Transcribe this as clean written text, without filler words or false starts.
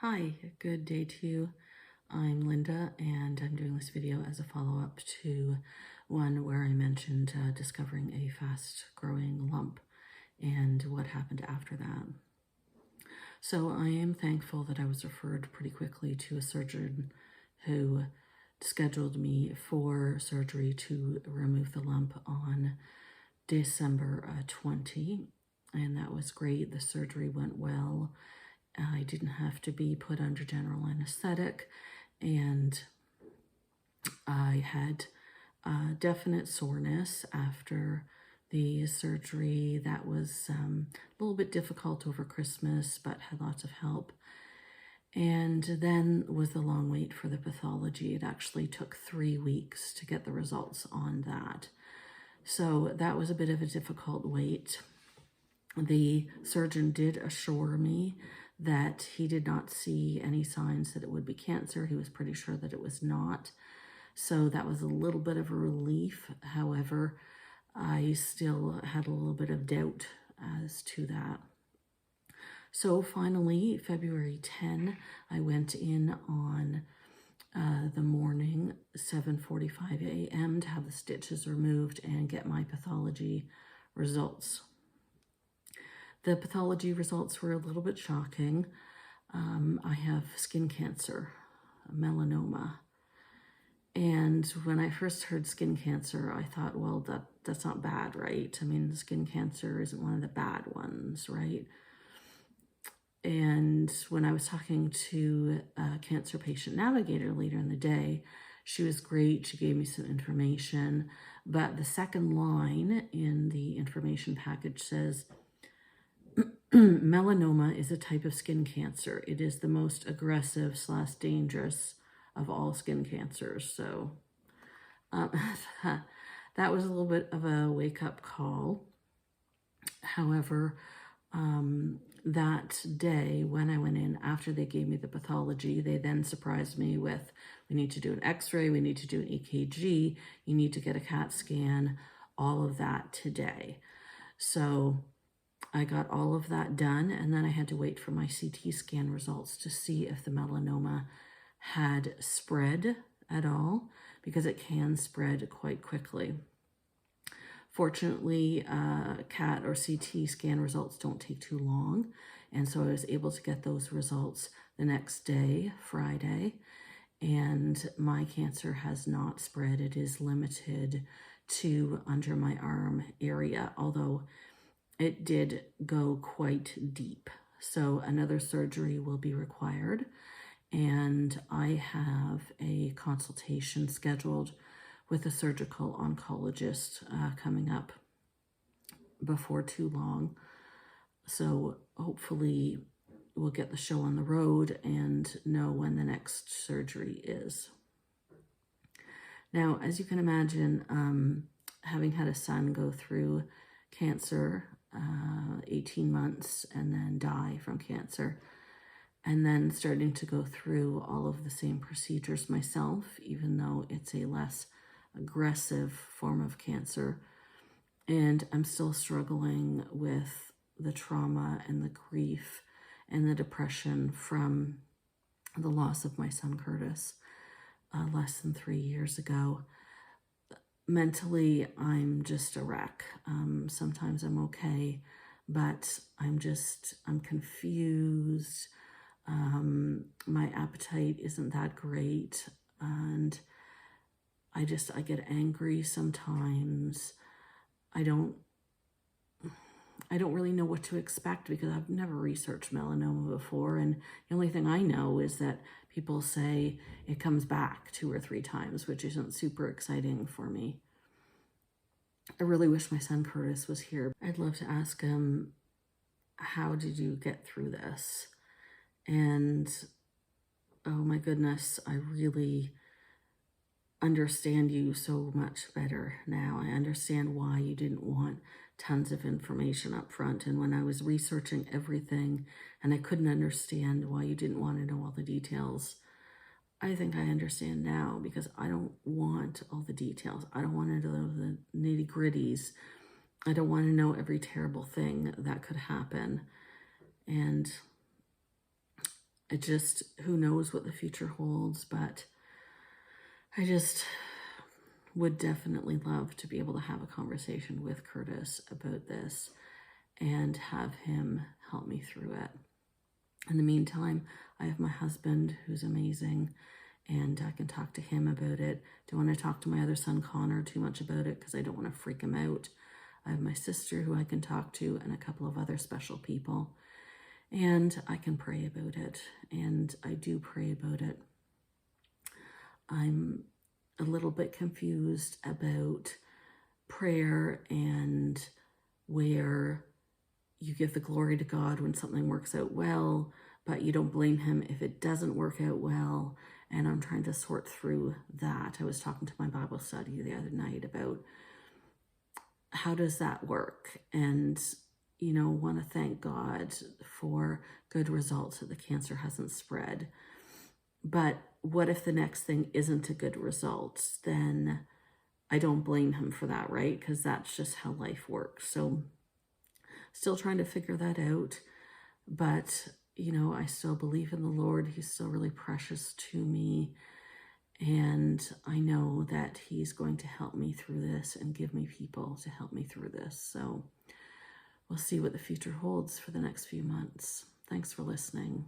Hi, good day to you. I'm Linda, and I'm doing this video as a follow-up to one where I mentioned discovering a fast-growing lump and what happened after that. So I am thankful that I was referred pretty quickly to a surgeon who scheduled me for surgery to remove the lump on December 20, and that was great. The surgery went well. I didn't have to be put under general anesthetic, and I had definite soreness after the surgery. That was a little bit difficult over Christmas, but had lots of help. And then was the long wait for the pathology. It actually took 3 weeks to get the results on that. So that was a bit of a difficult wait. The surgeon did assure me that he did not see any signs that it would be cancer. He was pretty sure that it was not. So that was a little bit of a relief. However, I still had a little bit of doubt as to that. So finally, February 10, I went in on the morning, 7:45 a.m. to have the stitches removed and get my pathology results. The pathology results were a little bit shocking. I have skin cancer, melanoma. And when I first heard skin cancer, I thought, well, that's not bad, right? I mean, skin cancer isn't one of the bad ones, right? And when I was talking to a cancer patient navigator later in the day, she was great. She gave me some information. But the second line in the information package says, melanoma is a type of skin cancer. It is the most aggressive / dangerous of all skin cancers. So that was a little bit of a wake-up call. However, that day when I went in, after they gave me the pathology, they then surprised me with, we need to do an x-ray, we need to do an EKG, you need to get a CAT scan, all of that today. So I got all of that done, and then I had to wait for my CT scan results to see if the melanoma had spread at all, because it can spread quite quickly. Fortunately, CAT or CT scan results don't take too long, and so I was able to get those results the next day, Friday, and my cancer has not spread. It is limited to under my arm area, although it did go quite deep. So another surgery will be required, and I have a consultation scheduled with a surgical oncologist coming up before too long. So hopefully we'll get the show on the road and know when the next surgery is. Now, as you can imagine, having had a son go through cancer, 18 months, and then die from cancer, and then starting to go through all of the same procedures myself, even though it's a less aggressive form of cancer. And I'm still struggling with the trauma and the grief and the depression from the loss of my son Curtis less than 3 years ago. Mentally, I'm just a wreck. Sometimes I'm okay, but I'm confused. My appetite isn't that great, and I get angry sometimes. I don't really know what to expect because I've never researched melanoma before, and the only thing I know is that people say it comes back 2 or 3 times, which isn't super exciting for me. I really wish my son Curtis was here. I'd love to ask him, how did you get through this? And oh my goodness, I really understand you so much better now. I understand why you didn't want tons of information up front. And when I was researching everything and I couldn't understand why you didn't want to know all the details, I think I understand now, because I don't want all the details. I don't want to know the nitty-gritties. I don't want to know every terrible thing that could happen. And who knows what the future holds, but I just would definitely love to be able to have a conversation with Curtis about this and have him help me through it. In the meantime, I have my husband who's amazing, and I can talk to him about it. Don't want to talk to my other son Connor too much about it because I don't want to freak him out. I have my sister who I can talk to and a couple of other special people, and I can pray about it, and I do pray about it. I'm a little bit confused about prayer and where you give the glory to God when something works out well, but you don't blame him if it doesn't work out well. And I'm trying to sort through that. I was talking to my Bible study the other night about how does that work? And, you know, want to thank God for good results that the cancer hasn't spread. But what if the next thing isn't a good result? Then I don't blame him for that, right? Because that's just how life works. So still trying to figure that out. But, you know, I still believe in the Lord. He's still really precious to me. And I know that he's going to help me through this and give me people to help me through this. So we'll see what the future holds for the next few months. Thanks for listening.